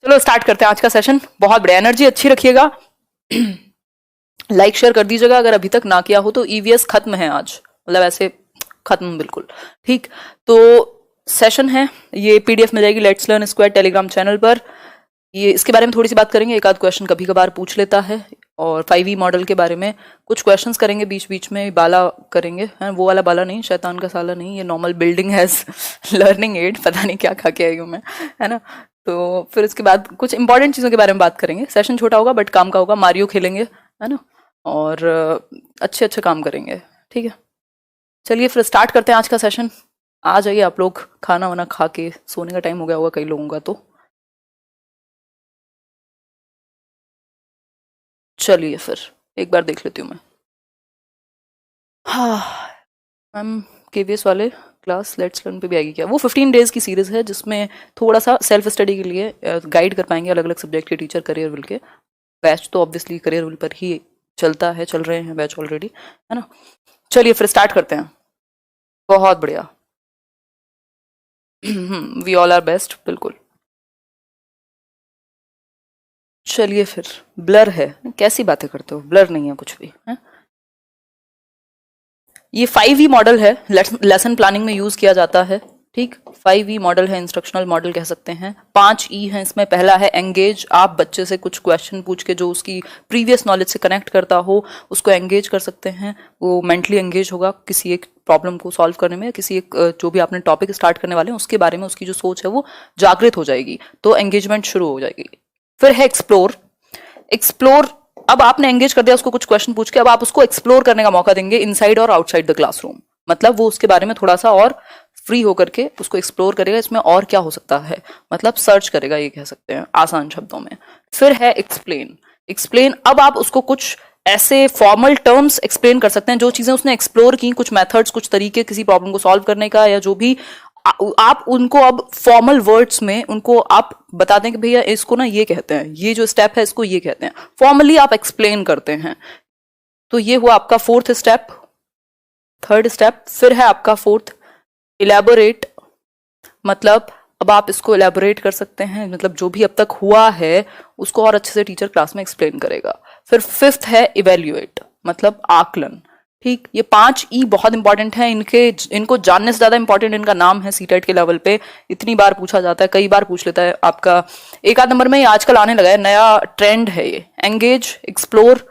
चलो स्टार्ट करते हैं आज का सेशन। बहुत बढ़िया, एनर्जी अच्छी रखिएगा। लाइक शेयर कर दीजिएगा अगर अभी तक ना किया हो तो। ईवीएस खत्म है आज, मतलब ऐसे खत्म बिल्कुल। ठीक, तो सेशन है ये, पीडीएफ मिल जाएगी let's learn square Telegram channel पर। ये इसके बारे में थोड़ी सी बात करेंगे, एक आध क्वेश्चन कभी कभार पूछ लेता है, और 5E मॉडल के बारे में कुछ क्वेश्चंस करेंगे बीच बीच में। बाला करेंगे, हैं वो वाला बाला नहीं, शैतान का साला नहीं, ये normal building as learning aid, पता नहीं क्या खा के आई हूँ मैं, है ना। तो फिर उसके बाद कुछ इंपॉर्टेंट चीज़ों के बारे में बात करेंगे। सेशन छोटा होगा बट काम का होगा। मारियो खेलेंगे, है ना, और अच्छे अच्छे काम करेंगे। ठीक है, चलिए फिर स्टार्ट करते हैं आज का सेशन। आ जाइए आप लोग, खाना वाना खा के सोने का टाइम हो गया होगा कई लोगों का। तो चलिए फिर एक बार देख लेती हूँ मैं। हाँ मैम, केवीएस वाले क्लास लेट्स लर्न पे भी आएगी क्या? वो 15 डेज की सीरीज है जिसमें थोड़ा सा सेल्फ स्टडी के लिए गाइड कर पाएंगे अलग अलग सब्जेक्ट के टीचर करियर विल के। बैच तो ऑब्वियसली करियर विल पर ही चलता है, चल रहे हैं बैच ऑलरेडी, है ना। चलिए फिर स्टार्ट करते हैं। बहुत बढ़िया। वी ऑल आर बेस्ट, बिल्कुल। चलिए फिर, ब्लर है, कैसी बातें करते हो, ब्लर नहीं है कुछ भी, है? ये 5E मॉडल है, लेसन प्लानिंग में यूज किया जाता है। ठीक, 5E मॉडल है, इंस्ट्रक्शनल मॉडल कह सकते हैं। 5E है इसमें। पहला है एंगेज, आप बच्चे से कुछ क्वेश्चन पूछ के जो उसकी प्रीवियस नॉलेज से कनेक्ट करता हो उसको एंगेज कर सकते हैं। वो मेंटली एंगेज होगा किसी एक प्रॉब्लम को सॉल्व करने में, किसी एक जो भी आपने टॉपिक स्टार्ट करने वाले हैं उसके बारे में उसकी जो सोच है वो जागृत हो जाएगी, तो एंगेजमेंट शुरू हो जाएगी। फिर है एक्सप्लोर। एक्सप्लोर, अब आपने एंगेज कर दिया उसको कुछ क्वेश्चन पूछ के, अब आप उसको एक्सप्लोर करने का मौका देंगे इनसाइड और आउटसाइड द क्लासरूम। मतलब वो उसके बारे में थोड़ा सा और फ्री होकर के उसको एक्सप्लोर करेगा, इसमें और क्या हो सकता है, मतलब सर्च करेगा, ये कह सकते हैं आसान शब्दों में। फिर है एक्सप्लेन। एक्सप्लेन, अब आप उसको कुछ ऐसे फॉर्मल टर्म्स एक्सप्लेन कर सकते हैं जो चीजें उसने एक्सप्लोर की, कुछ मेथड्स, कुछ तरीके किसी प्रॉब्लम को सॉल्व करने का, या जो भी आप उनको अब फॉर्मल वर्ड्स में उनको आप बता दें कि भैया इसको ना ये कहते हैं, ये जो स्टेप है इसको ये कहते हैं, फॉर्मली आप एक्सप्लेन करते हैं। तो ये हुआ आपका फोर्थ स्टेप, थर्ड स्टेप। फिर है आपका फोर्थ इलेबोरेट, मतलब अब आप इसको इलेबोरेट कर सकते हैं, मतलब जो भी अब तक हुआ है उसको और अच्छे से टीचर क्लास में एक्सप्लेन करेगा। फिर फिफ्थ है इवेल्युएट, मतलब आकलन। ठीक, ये 5E बहुत इंपॉर्टेंट है, इनको जानने से ज्यादा इंपॉर्टेंट इनका नाम है सीटेट के लेवल पे। इतनी बार पूछा जाता है, कई बार पूछ लेता है आपका एक आध नंबर में, ये आजकल आने लगा है, नया ट्रेंड है ये। एंगेज, एक्सप्लोर,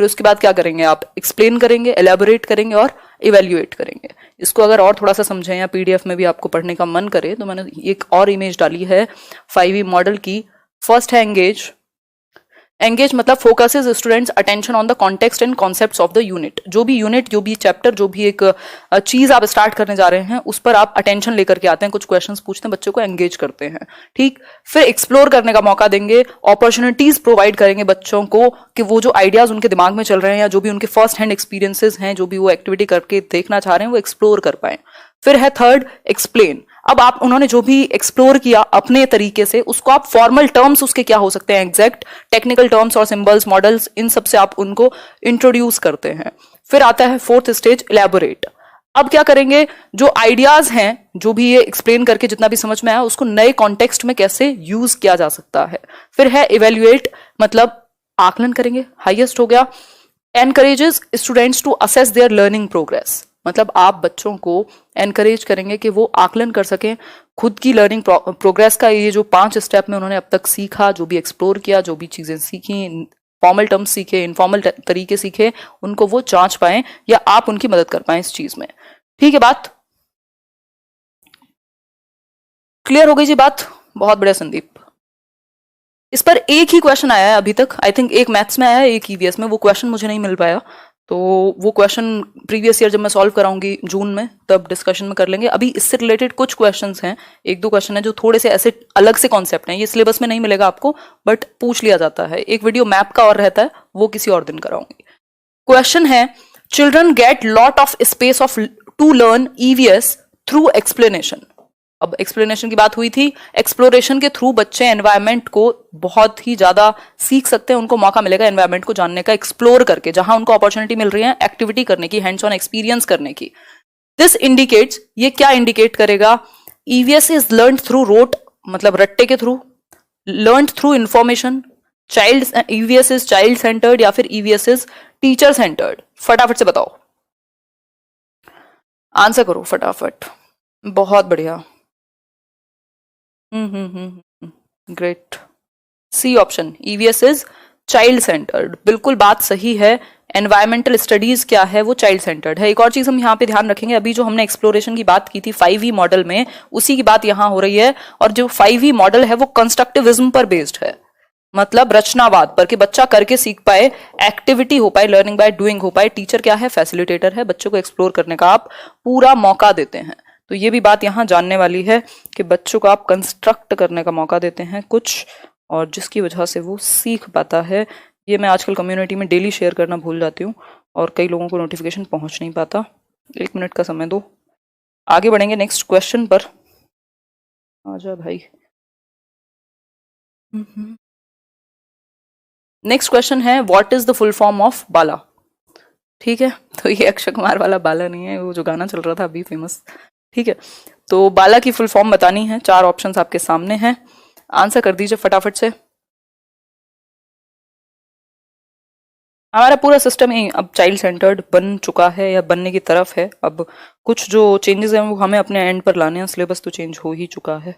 फिर उसके बाद क्या करेंगे आप, एक्सप्लेन करेंगे, एलेबोरेट करेंगे और इवेल्युएट करेंगे। इसको अगर और थोड़ा सा समझें या पीडीएफ में भी आपको पढ़ने का मन करे तो मैंने एक और इमेज डाली है 5E मॉडल की। फर्स्ट है एंगेज। एंगेज मतलब focuses students attention on the context and concepts of the unit. जो भी यूनिट, जो भी चैप्टर, जो भी एक चीज आप स्टार्ट करने जा रहे हैं उस पर आप अटेंशन लेकर के आते हैं, कुछ क्वेश्चंस पूछते हैं, बच्चों को एंगेज करते हैं। ठीक, फिर एक्सप्लोर करने का मौका देंगे, अपॉर्चुनिटीज प्रोवाइड करेंगे बच्चों को कि वो जो आइडियाज उनके दिमाग में चल रहे हैं या जो भी उनके फर्स्ट हैंड एक्सपीरियंसेस हैं, जो भी वो एक्टिविटी करके देखना चाह रहे हैं वो एक्सप्लोर कर पाए। फिर है थर्ड एक्सप्लेन। अब आप उन्होंने जो भी एक्सप्लोर किया अपने तरीके से उसको आप फॉर्मल टर्म्स उसके क्या हो सकते हैं, एग्जैक्ट टेक्निकल टर्म्स और सिंबल्स, मॉडल्स, इन सब से आप उनको इंट्रोड्यूस करते हैं। फिर आता है फोर्थ स्टेज इलेबोरेट। अब क्या करेंगे, जो आइडियाज हैं, जो भी ये एक्सप्लेन करके जितना भी समझ में आया उसको नए कॉन्टेक्स्ट में कैसे यूज किया जा सकता है। फिर है इवेल्युएट, मतलब आकलन करेंगे, हाईएस्ट हो गया। Encourages students to assess their learning progress, मतलब आप बच्चों को एनकरेज करेंगे कि वो आकलन कर सकें खुद की लर्निंग प्रोग्रेस का। ये जो 5 स्टेप में उन्होंने अब तक सीखा, जो भी एक्सप्लोर किया, जो भी चीजें सीखी, फॉर्मल टर्म्स सीखे, इनफॉर्मल तरीके सीखे, उनको वो जांच पाएं या आप उनकी मदद कर पाएं इस चीज में। ठीक है, बात क्लियर हो गई जी? बात बहुत बढ़िया संदीप। इस पर एक ही क्वेश्चन आया है अभी तक, आई थिंक एक मैथ्स में आया है, एक ईवीएस में। वो क्वेश्चन मुझे नहीं मिल पाया, तो वो क्वेश्चन प्रीवियस ईयर जब मैं सॉल्व कराऊंगी जून में तब डिस्कशन में कर लेंगे। अभी इससे रिलेटेड कुछ क्वेश्चंस हैं, एक दो क्वेश्चन है जो थोड़े से ऐसे अलग से कॉन्सेप्ट हैं, ये सिलेबस में नहीं मिलेगा आपको बट पूछ लिया जाता है। एक वीडियो मैप का और रहता है, वो किसी और दिन कराऊंगी। क्वेश्चन है, children get lot of space of to learn EVS through explanation. अब एक्सप्लेनेशन की बात हुई थी, एक्सप्लोरेशन के थ्रू बच्चे एनवायरनमेंट को बहुत ही ज्यादा सीख सकते हैं, उनको मौका मिलेगा एनवायरनमेंट को जानने का, एक्सप्लोर करके, जहां उनको अपॉर्चुनिटी मिल रही है एक्टिविटी करने की, हैंड्स ऑन एक्सपीरियंस करने की। दिस इंडिकेट्स, ये क्या इंडिकेट करेगा, EVS is learn through rote, मतलब रट्टे के थ्रू, learn through information, child EVS is child centred या फिर ईवीएस इज टीचर सेंटर्ड? फटाफट से बताओ, आंसर करो फटाफट। बहुत बढ़िया। Great. C option, EVS is child centred, बिल्कुल बात सही है। एनवायरमेंटल स्टडीज क्या है, वो चाइल्ड सेंटर्ड है। एक और चीज हम यहाँ पे ध्यान रखेंगे, अभी जो हमने एक्सप्लोरेशन की बात की थी 5E मॉडल में, उसी की बात यहाँ हो रही है। और जो 5E मॉडल है वो कंस्ट्रक्टिविज्म पर बेस्ड है, मतलब रचनावाद पर, कि बच्चा करके सीख पाए, एक्टिविटी हो पाए, लर्निंग बाय डूइंग हो पाए। टीचर क्या है, फैसिलिटेटर है, बच्चों को एक्सप्लोर करने का आप पूरा मौका देते हैं। तो ये भी बात यहाँ जानने वाली है कि बच्चों को आप कंस्ट्रक्ट करने का मौका देते हैं कुछ, और जिसकी वजह से वो सीख पाता है। ये मैं आजकल कम्युनिटी में डेली शेयर करना भूल जाती हूँ और कई लोगों को नोटिफिकेशन पहुंच नहीं पाता। 1 मिनट का समय दो, आगे बढ़ेंगे नेक्स्ट क्वेश्चन पर। आजा भाई। नेक्स्ट क्वेश्चन है, what is the full form of BALA? ठीक है, तो ये अक्षय कुमार वाला बाला नहीं है, वो जो गाना चल रहा था अभी फेमस। ठीक है, तो बाला की फुल फॉर्म बतानी है। 4 ऑप्शंस आपके सामने हैं, आंसर कर दीजिए फटाफट से। हमारा पूरा सिस्टम ही अब चाइल्ड सेंटर्ड बन चुका है या बनने की तरफ है। अब कुछ जो चेंजेस हैं वो हमें अपने एंड पर लाने हैं, सिलेबस तो चेंज हो ही चुका है।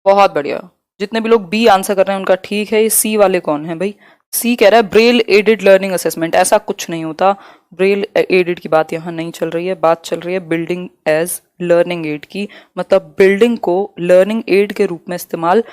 बहुत बढ़िया, जितने भी लोग बी आंसर कर रहे हैं उनका ठीक है। ये सी वाले कौन है भाई? सी कह रहा है ब्रेल एडेड लर्निंग असेसमेंट, ऐसा कुछ नहीं होता। ब्रेल एडेड की बात यहाँ नहीं चल रही है, बात चल रही है बिल्डिंग एज लर्निंग एड की, मतलब बिल्डिंग को लर्निंग एड के रूप में इस्तेमाल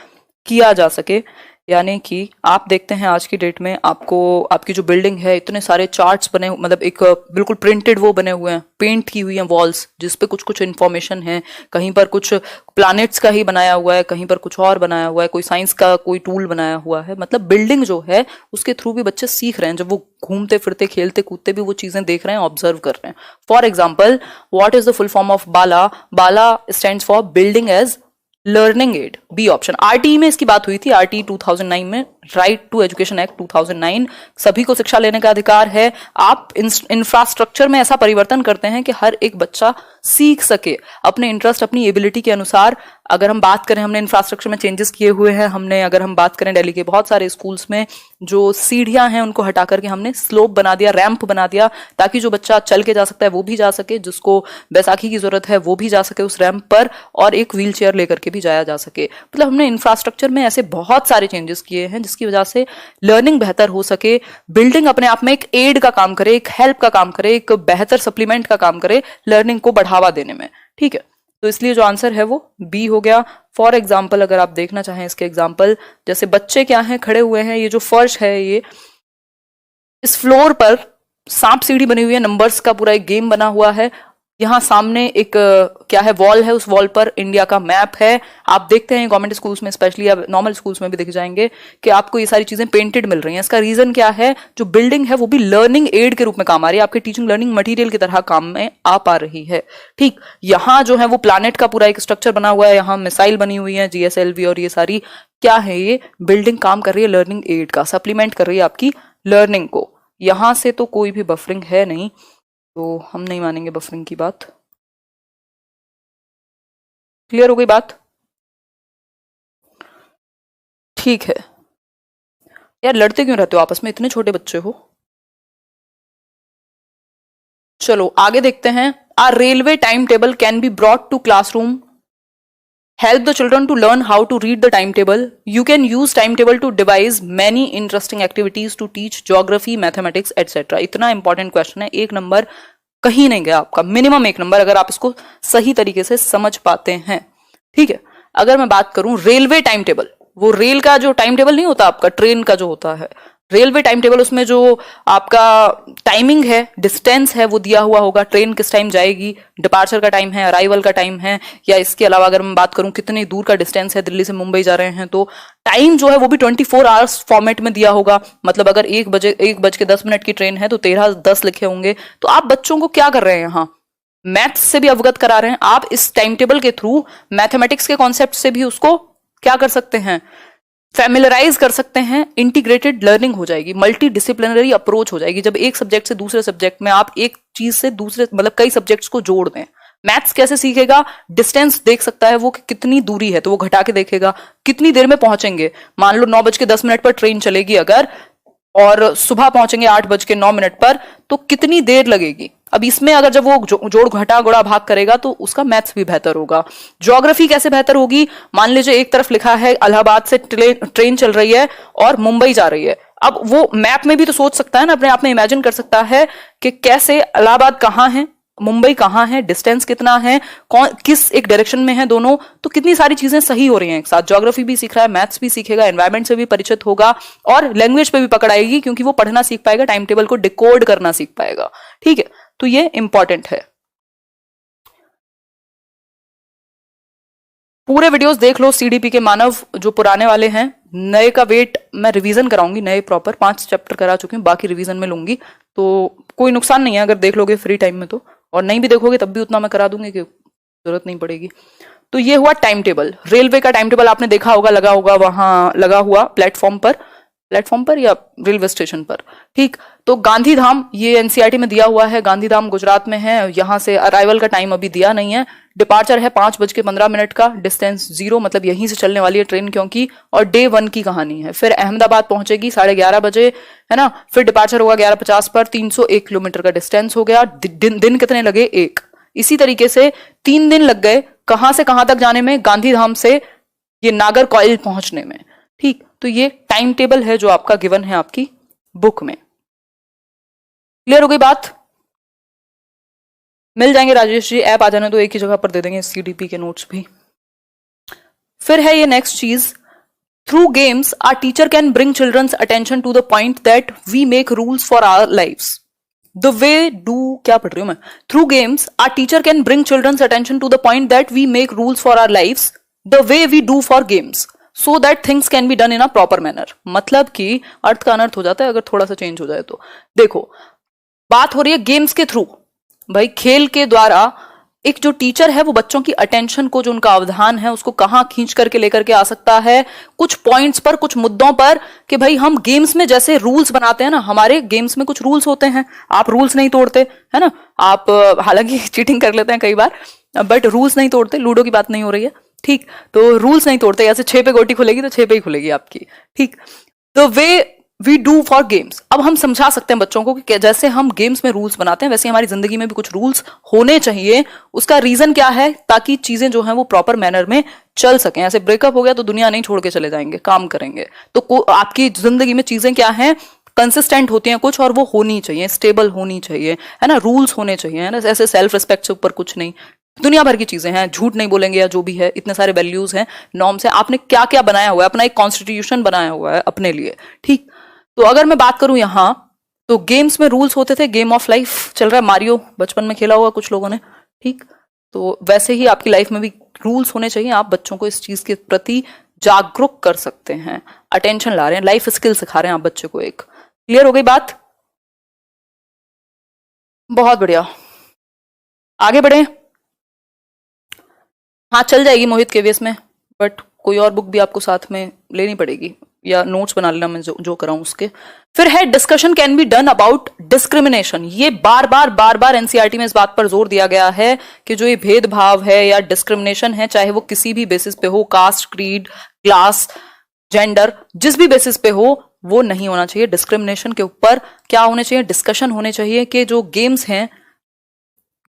किया जा सके। यानी कि आप देखते हैं आज की डेट में आपको आपकी जो बिल्डिंग है, इतने सारे चार्ट्स बने, मतलब एक बिल्कुल प्रिंटेड वो बने हुए हैं, पेंट की हुई हैं वॉल्स, जिस पे कुछ कुछ इन्फॉर्मेशन है। कहीं पर कुछ प्लैनेट्स का ही बनाया हुआ है, कहीं पर कुछ और बनाया हुआ है, कोई साइंस का कोई टूल बनाया हुआ है। मतलब बिल्डिंग जो है उसके थ्रू भी बच्चे सीख रहे हैं, जब वो घूमते फिरते खेलते कूदते भी वो चीजें देख रहे हैं, ऑब्जर्व कर रहे हैं। For example, what is the full form of BaLA? BaLA stands for building as learning aid, B option. RTE में इसकी बात हुई थी, आरटीई 2009 में, राइट टू एजुकेशन एक्ट 2009। सभी को शिक्षा लेने का अधिकार है। आप इंफ्रास्ट्रक्चर में ऐसा परिवर्तन करते हैं कि हर एक बच्चा सीख सके अपने इंटरेस्ट, अपनी एबिलिटी के अनुसार। अगर हम बात करें, हमने इंफ्रास्ट्रक्चर में चेंजेस किए हुए हैं। हमने, अगर हम बात करें दिल्ली के बहुत सारे स्कूल्स में, जो सीढ़ियां हैं उनको हटा करके हमने स्लोप बना दिया, रैंप बना दिया, ताकि जो बच्चा चल के जा सकता है वो भी जा सके, जिसको बैसाखी की जरूरत है वो भी जा सके उस रैंप पर, और एक व्हील चेयर लेकर के भी जाया जा सके। मतलब हमने इंफ्रास्ट्रक्चर में ऐसे बहुत सारे चेंजेस किए हैं जिसकी वजह से लर्निंग बेहतर हो सके। बिल्डिंग अपने आप में एक एड का काम करे, एक हेल्प का काम करे, एक बेहतर सप्लीमेंट का काम करे लर्निंग को बढ़ावा देने में। ठीक है, तो इसलिए जो आंसर है वो बी हो गया। फॉर एग्जाम्पल, अगर आप देखना चाहें इसके एग्जाम्पल, जैसे बच्चे क्या हैं, खड़े हुए हैं, ये जो फर्श है, ये इस फ्लोर पर सांप सीढ़ी बनी हुई है, नंबर्स का पूरा एक गेम बना हुआ है। यहाँ सामने एक क्या है, वॉल है, उस वॉल पर इंडिया का मैप है। आप देखते हैं गवर्नमेंट स्कूल्स में स्पेशली, या नॉर्मल स्कूल्स में भी दिख जाएंगे कि आपको ये सारी चीजें पेंटेड मिल रही हैं। इसका रीजन क्या है? जो बिल्डिंग है वो भी लर्निंग एड के रूप में काम आ रही है, आपके टीचिंग लर्निंग मटेरियल की तरह काम में आ पा रही है। ठीक, यहाँ जो है वो प्लैनेट का पूरा एक स्ट्रक्चर बना हुआ है, यहाँ मिसाइल बनी हुई है, GSLV, और ये सारी क्या है, ये बिल्डिंग काम कर रही है लर्निंग एड का, सप्लीमेंट कर रही है आपकी लर्निंग को। यहां से तो कोई भी बफरिंग है नहीं, तो हम नहीं मानेंगे बफरिंग की बात। क्लियर हो गई बात? ठीक है यार, लड़ते क्यों रहते हो आपस में, इतने छोटे बच्चे हो। चलो आगे देखते हैं। A railway time table can be brought to classroom, help the children to learn how to read the timetable. You can use timetable to devise many interesting activities to teach geography, mathematics, etc. इतना important question है, 1 number कहीं नहीं गया आपका, minimum 1 number, अगर आप इसको सही तरीके से समझ पाते हैं। ठीक है, अगर मैं बात करूं रेलवे टाइम टेबल, वो रेल का जो टाइम टेबल नहीं होता आपका, ट्रेन का जो होता है रेलवे टाइम टेबल, उसमें जो आपका टाइमिंग है, डिस्टेंस है, वो दिया हुआ होगा, ट्रेन किस टाइम जाएगी, डिपार्चर का टाइम है, अराइवल का टाइम है, या इसके अलावा अगर मैं बात करूं कितनी दूर का डिस्टेंस है, दिल्ली से मुंबई जा रहे हैं तो टाइम जो है वो भी 24 आवर्स फॉर्मेट में दिया होगा। मतलब अगर 1:10 की ट्रेन है तो 13:10 लिखे होंगे। तो आप बच्चों को क्या कर रहे हैं, यहाँ मैथ्स से भी अवगत करा रहे हैं। आप इस टाइम टेबल के थ्रू मैथमेटिक्स के कॉन्सेप्ट से भी उसको क्या कर सकते हैं, फैमिलराइज कर सकते हैं। इंटीग्रेटेड लर्निंग हो जाएगी, मल्टी डिसिप्लिनरी अप्रोच हो जाएगी, जब एक सब्जेक्ट से दूसरे सब्जेक्ट में आप एक चीज से दूसरे, मतलब कई सब्जेक्ट्स को जोड़ दें। मैथ्स कैसे सीखेगा? डिस्टेंस देख सकता है वो कि कितनी दूरी है तो वो घटा के देखेगा, कितनी देर में पहुंचेंगे, मान लो 9:10 पर ट्रेन चलेगी अगर, और सुबह पहुंचेंगे 8:09 पर, तो कितनी देर लगेगी। अब इसमें अगर जब वो जोड़ घटा गुणा भाग करेगा तो उसका मैथ्स भी बेहतर होगा। ज्योग्राफी कैसे बेहतर होगी? मान लीजिए एक तरफ लिखा है इलाहाबाद से ट्रेन चल रही है और मुंबई जा रही है, अब वो मैप में भी तो सोच सकता है ना, अपने आप में इमेजिन कर सकता है कि कैसे इलाहाबाद कहाँ है, मुंबई कहाँ है, डिस्टेंस कितना है, कौन किस एक डायरेक्शन में है दोनों, तो कितनी सारी चीजें सही हो रही हैं एक साथ। ज्योग्राफी भी सीख रहा है, मैथ्स भी सीखेगा, एनवायरमेंट से भी परिचित होगा और लैंग्वेज पे भी पकड़ आएगी क्योंकि वो पढ़ना सीख पाएगा, टाइम टेबल को डिकोड करना सीख पाएगा। ठीक है, तो ये इंपॉर्टेंट है। पूरे वीडियोस देख लो सीडीपी के मानव जो पुराने वाले हैं, नए का वेट मैं रिवीजन कराऊंगी, नए प्रॉपर 5 चैप्टर करा चुकी हूँ, बाकी रिवीजन में लूंगी, तो कोई नुकसान नहीं है अगर देख लोगे फ्री टाइम में तो, और नहीं भी देखोगे तब भी उतना मैं करा दूंगी कि जरूरत नहीं पड़ेगी। तो ये हुआ टाइम टेबल। रेलवे का टाइम टेबल आपने देखा होगा, लगा होगा वहां, लगा हुआ प्लेटफॉर्म पर या रेलवे स्टेशन पर। ठीक, तो गांधीधाम ये एनसीईआरटी में दिया हुआ है, गांधीधाम गुजरात में है, यहां से अराइवल का टाइम अभी दिया नहीं है, डिपार्चर है 5:15 का, डिस्टेंस 0 मतलब यहीं से चलने वाली है ट्रेन क्योंकि, और डे 1 की कहानी है। फिर अहमदाबाद पहुंचेगी 11:30 बजे, है ना, फिर डिपार्चर होगा 11:50 पर, 301 किलोमीटर का डिस्टेंस हो गया। दिन कितने लगे? 1। इसी तरीके से 3 दिन लग गए कहां से कहां तक जाने में, गांधीधाम से ये नागरकोइल पहुंचने में। ठीक, तो ये टाइम टेबल है जो आपका गिवन है आपकी बुक में। क्लियर हो गई बात? मिल जाएंगे राजेश जी, ऐप आ जाने तो एक ही जगह पर दे देंगे सीडीपी के नोट्स भी। फिर है ये नेक्स्ट चीज, through games our teacher can bring children's attention to the point that we make rules for our lives. The way do, क्या पढ़ रही हूं मैं, through games our teacher can bring children's attention to the point that we make rules for our lives the way we do for games so that things can be done in a proper manner. मतलब कि अर्थ का अनर्थ हो जाता है अगर थोड़ा सा चेंज हो जाए तो। देखो, बात हो रही है गेम्स के थ्रू, भाई खेल के द्वारा एक जो टीचर है वो बच्चों की अटेंशन को, जो उनका अवधान है उसको कहां खींच करके लेकर के आ सकता है, कुछ पॉइंट्स पर, कुछ मुद्दों पर, कि भाई हम गेम्स में जैसे रूल्स बनाते हैं ना, हमारे गेम्स में कुछ रूल्स होते हैं, आप रूल्स नहीं तोड़ते, है ना, आप हालांकि चीटिंग कर लेते हैं कई बार, बट रूल्स नहीं तोड़ते, लूडो की बात नहीं हो रही है। ठीक, तो रूल्स नहीं तोड़ते, ऐसे 6 पे गोटी खुलेगी तो 6 पे ही खुलेगी आपकी। ठीक, the way we do for games, अब हम समझा सकते हैं बच्चों को कि जैसे हम गेम्स में रूल्स बनाते हैं वैसे हमारी जिंदगी में भी कुछ रूल्स होने चाहिए। उसका रीजन क्या है? ताकि चीजें जो हैं वो प्रॉपर मैनर में चल सकें। ऐसे ब्रेकअप हो गया तो दुनिया नहीं छोड़ के चले जाएंगे, काम करेंगे। तो आपकी जिंदगी में चीजें क्या हैं, कंसिस्टेंट होती हैं कुछ, और वो होनी चाहिए, स्टेबल होनी चाहिए, है ना, रूल्स होने चाहिए, है ना, ऐसे सेल्फ रिस्पेक्ट से ऊपर कुछ नहीं। दुनिया भर की चीजें हैं, झूठ नहीं बोलेंगे या जो भी है, इतने सारे वैल्यूज हैं, नॉर्म्स हैं, आपने क्या क्या बनाया हुआ है, अपना एक कॉन्स्टिट्यूशन बनाया हुआ है अपने लिए। ठीक, तो अगर मैं बात करूं यहां, तो गेम्स में रूल्स होते थे, गेम ऑफ लाइफ चल रहा है, मारियो बचपन में खेला होगा कुछ लोगों ने। ठीक, तो वैसे ही आपकी लाइफ में भी रूल्स होने चाहिए, आप बच्चों को इस चीज के प्रति जागरूक कर सकते हैं, अटेंशन ला रहे हैं, लाइफ स्किल सिखा रहे हैं आप बच्चे को एक। क्लियर हो गई बात? बहुत बढ़िया, आगे बढ़े। हाँ, चल जाएगी मोहित केवीएस में, बट कोई और बुक भी आपको साथ में लेनी पड़ेगी या नोट्स बना लेना, मैं जो कराऊं उसके। फिर है discussion can be done about discrimination. ये बार बार एनसीईआरटी में इस बात पर जोर दिया गया है कि जो ये भेदभाव है या डिस्क्रिमिनेशन है, चाहे वो किसी भी बेसिस पे हो, कास्ट, क्रीड, क्लास, जेंडर, जिस भी बेसिस पे हो, वो नहीं होना चाहिए। डिस्क्रिमिनेशन के ऊपर क्या होने चाहिए? डिस्कशन होने चाहिए कि जो गेम्स हैं,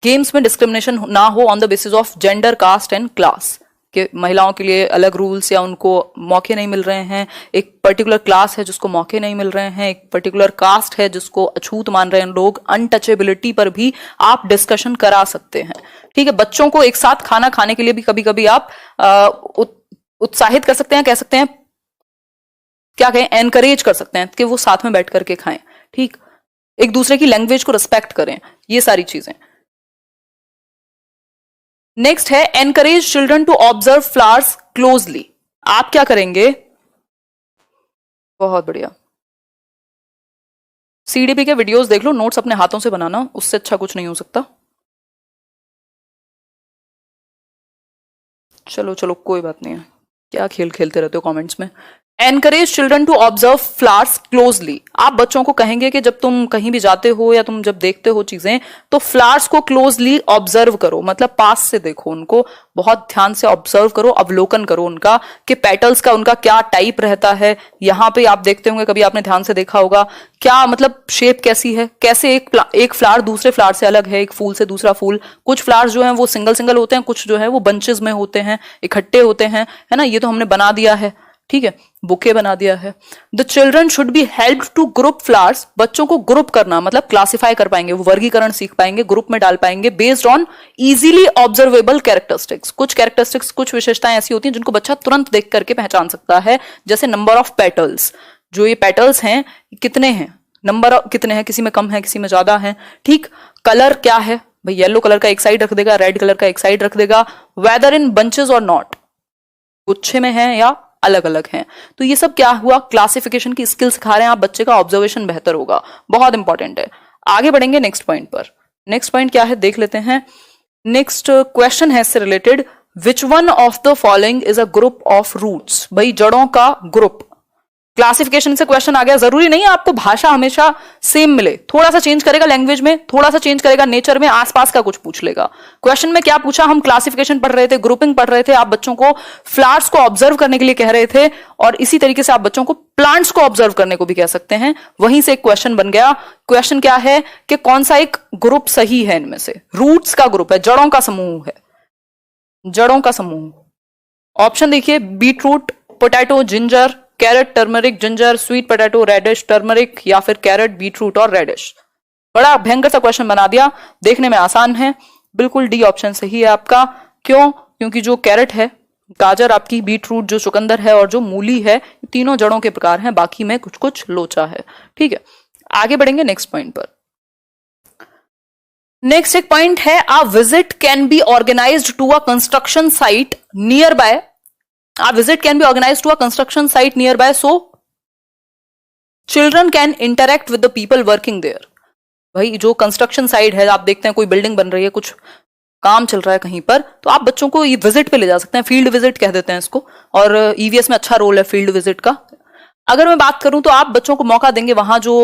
गेम्स में डिस्क्रिमिनेशन ना हो on the basis of gender, caste and class, कि महिलाओं के लिए अलग रूल्स या उनको मौके नहीं मिल रहे हैं, एक पर्टिकुलर क्लास है जिसको मौके नहीं मिल रहे हैं, एक पर्टिकुलर कास्ट है जिसको अछूत मान रहे हैं लोग, अनटचेबिलिटी पर भी आप डिस्कशन करा सकते हैं। ठीक है, बच्चों को एक साथ खाना खाने के लिए भी कभी कभी आप उत्साहित कर सकते हैं, कह सकते हैं, क्या कहें, एनकरेज कर सकते हैं कि वो साथ में बैठ करके खाएं। ठीक, एक दूसरे की लैंग्वेज को रिस्पेक्ट करें, ये सारी चीजें। नेक्स्ट है encourage children to observe flowers closely. आप क्या करेंगे? बहुत बढ़िया, सीडीपी के वीडियोस देख लो, नोट्स अपने हाथों से बनाना, उससे अच्छा कुछ नहीं हो सकता। चलो चलो, कोई बात नहीं है, क्या खेल खेलते रहते हो कमेंट्स में। Encourage children to observe flowers closely. आप बच्चों को कहेंगे कि जब तुम कहीं भी जाते हो या तुम जब देखते हो चीजें तो फ्लावर्स को क्लोजली ऑब्जर्व करो, मतलब पास से देखो उनको, बहुत ध्यान से ऑब्जर्व करो, अवलोकन करो उनका कि पेटल्स का उनका क्या टाइप रहता है। यहाँ पे आप देखते होंगे, कभी आपने ध्यान से देखा होगा, क्या मतलब शेप कैसी है, कैसे एक फ्लावर दूसरे फ्लावर से अलग है, एक फूल से दूसरा फूल। कुछ फ्लावर्स जो हैं वो सिंगल सिंगल होते हैं, कुछ जो है वो बंचेस में होते हैं, इकट्ठे होते हैं, है ना। ये तो हमने बना दिया है, ठीक है, बुके बना दिया है। The children should be help to group flowers. बच्चों को ग्रुप करना मतलब क्लासिफाई कर पाएंगे, वो वर्गीकरण सीख पाएंगे, ग्रुप में डाल पाएंगे, based on easily observable characteristics. कुछ कैरेक्टरिस्टिक्स, कुछ विशेषताएं ऐसी होती हैं जिनको बच्चा तुरंत देख करके पहचान सकता है, जैसे नंबर ऑफ पेटल्स। जो ये पेटल्स हैं कितने हैं, नंबर कितने हैं, किसी में कम है किसी में ज्यादा है, ठीक। कलर क्या है भाई, येलो कलर का एक साइड रख देगा, रेड कलर का एक साइड रख देगा। वेदर इन बंचेस और नॉट, गुच्छे में है या अलग अलग हैं। तो ये सब क्या हुआ, क्लासिफिकेशन की स्किल सिखा रहे हैं आप बच्चे का, ऑब्जर्वेशन बेहतर होगा, बहुत इंपॉर्टेंट है। आगे बढ़ेंगे नेक्स्ट पॉइंट पर। नेक्स्ट पॉइंट क्या है देख लेते हैं। नेक्स्ट क्वेश्चन है इससे related, which one of the following is a group of roots. भाई जड़ों का ग्रुप, क्लासिफिकेशन से क्वेश्चन आ गया। जरूरी नहीं है आपको भाषा हमेशा सेम मिले, थोड़ा सा चेंज करेगा लैंग्वेज में, थोड़ा सा चेंज करेगा नेचर में, आसपास का कुछ पूछ लेगा। क्वेश्चन में क्या पूछा, हम क्लासिफिकेशन पढ़ रहे थे, ग्रुपिंग पढ़ रहे थे, आप बच्चों को फ्लावर्स को ऑब्जर्व करने के लिए कह रहे थे, और इसी तरीके से आप बच्चों को प्लांट्स को ऑब्जर्व करने को भी कह सकते हैं। वहीं से एक क्वेश्चन बन गया। क्वेश्चन क्या है कि कौन सा एक ग्रुप सही है इनमें से। रूट्स का ग्रुप है, जड़ों का समूह है, जड़ों का समूह। ऑप्शन देखिए, beetroot, potato, ginger, carrot, turmeric, ginger, sweet potato, radish, turmeric, या फिर कैरेट, बीटरूट और रेडिश। बड़ा भयंकर सा क्वेश्चन बना दिया, देखने में आसान है, बिल्कुल डी ऑप्शन सही है आपका। क्यों, क्योंकि जो कैरेट है, गाजर आपकी, बीटरूट जो चुकंदर है और जो मूली है, तीनों जड़ों के प्रकार हैं, बाकी में कुछ कुछ लोचा है, ठीक है। आगे बढ़ेंगे नेक्स्ट पॉइंट पर। नेक्स्ट एक पॉइंट है, a visit can be organised to a construction site near by. A visit can be organized to a construction site nearby so children can interact with the people working there। भाई जो construction site है, आप देखते हैं कोई building बन रही है, कुछ काम चल रहा है कहीं पर, तो आप बच्चों को ये विजिट पे ले जा सकते हैं, फील्ड विजिट कह देते हैं इसको, और ईवीएस में अच्छा रोल है फील्ड विजिट का। अगर मैं बात करूं तो आप बच्चों को मौका देंगे, वहां जो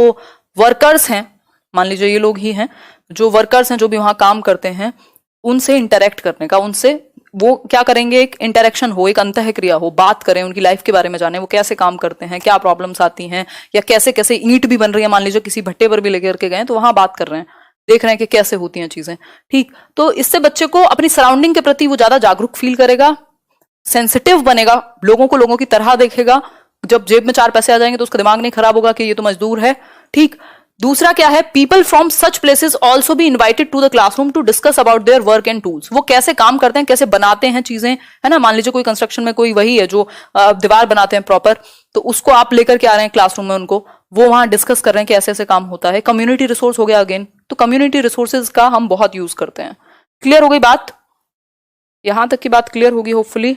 वर्कर्स हैं, मान लीजिए ये लोग ही हैं, जो वर्कर्स हैं जो भी वहां काम करते हैं, उनसे इंटरेक्ट करने का, उनसे वो क्या करेंगे, एक इंटरेक्शन हो, एक अंतःक्रिया हो, बात करें, उनकी लाइफ के बारे में जाने, वो कैसे काम करते हैं, क्या प्रॉब्लम्स आती हैं, या कैसे कैसे ईंट भी बन रही है, मान लीजिए किसी भट्टे पर भी लेकर के गए तो वहां बात कर रहे हैं, देख रहे हैं कि कैसे होती हैं चीजें, ठीक। तो इससे बच्चे को अपनी सराउंडिंग के प्रति वो ज्यादा जागरूक फील करेगा, सेंसिटिव बनेगा, लोगों को लोगों की तरह देखेगा। जब जेब में 4 पैसे आ जाएंगे तो उसका दिमाग नहीं खराब होगा कि ये तो मजदूर है, ठीक। दूसरा क्या है, people from such places also be invited to the classroom to discuss about their work and tools. वो कैसे काम करते हैं, कैसे बनाते हैं चीजें, है ना। मान लीजिए कोई कंस्ट्रक्शन में कोई वही है जो दीवार बनाते हैं प्रॉपर, तो उसको आप लेकर के आ रहे हैं क्लासरूम में, उनको वो वहां डिस्कस कर रहे हैं कि ऐसे ऐसे काम होता है। कम्युनिटी रिसोर्स हो गया अगेन, तो कम्युनिटी रिसोर्सेज का हम बहुत यूज करते हैं। क्लियर हो गई बात, यहां तक की बात क्लियर होगी होपफुली।